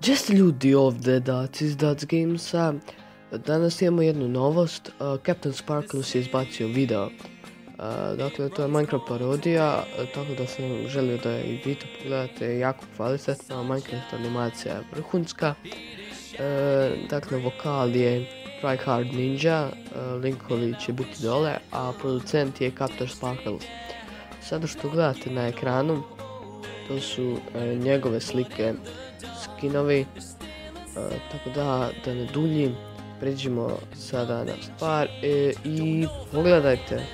Jeste ljudi ovdje iz Dads Gamesa. Danas imamo jednu novost. CaptainSparklez je izbacio video. Dakle, to je Minecraft parodija, tako da sam želio da i vi to pogledate, jako kvalitetna, Minecraft animacija je vrhunska. Dakle, vokal je Tryhard Ninja, linkovi će biti dole, a producent je CaptainSparklez. Sada što gledate na ekranu, to su njegove slike, skinovi, tako da ne duljim, pređimo sada na stvar i pogledajte.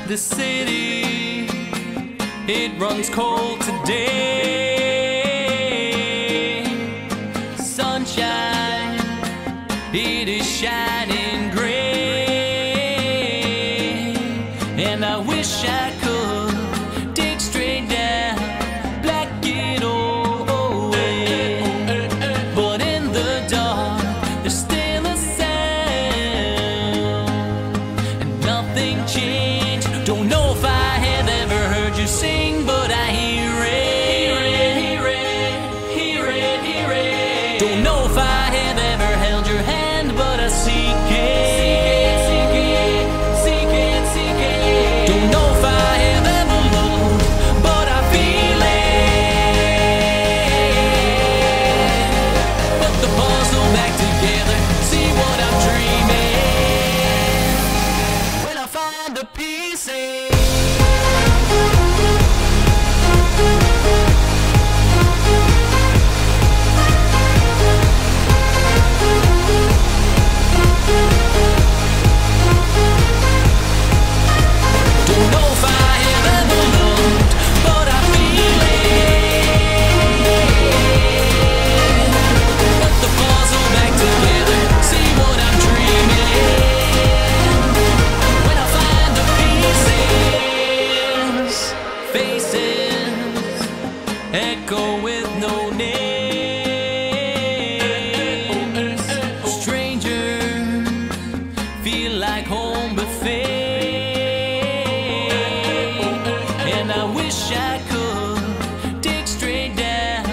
The city, it runs cold today. Sunshine, it is shining gray. And I wish I could dig straight down, black it all away. But in the dark, there's still a sound, and nothing changed. Don't know if I have ever heard you sing, but I hear it, hear it, hear it, hear it. Don't know if I have ever held your hand, but I seek it, seek it, seek it, seek it. Don't know if I have ever loved, but I feel it. Put the puzzle back together, see what I'm dreaming. When I find the pieces. Echo with no name. Strangers feel like home buffet. And I wish I could dig straight down,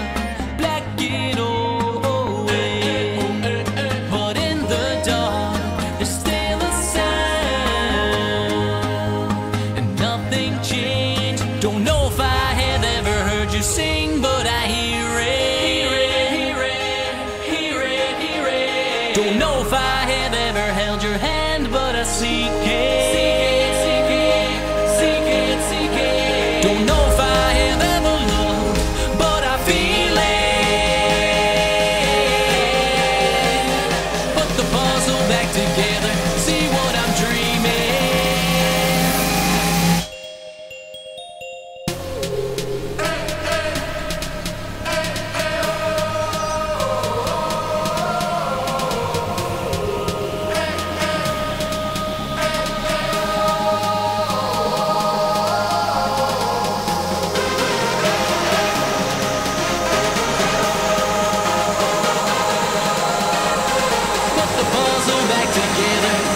black it all away. But in the dark, there's still a sound, and nothing changed. Don't know if I have ever heard you sing, but I hear it, hear it, hear it, hear it, hear it. Don't know if I have ever held your hand, but I seek it, seek it, seek it, seek it, seek it. Don't know if I have ever loved, but I feel it. Put the puzzle back together, see what I'm dreaming. Put the puzzle back together.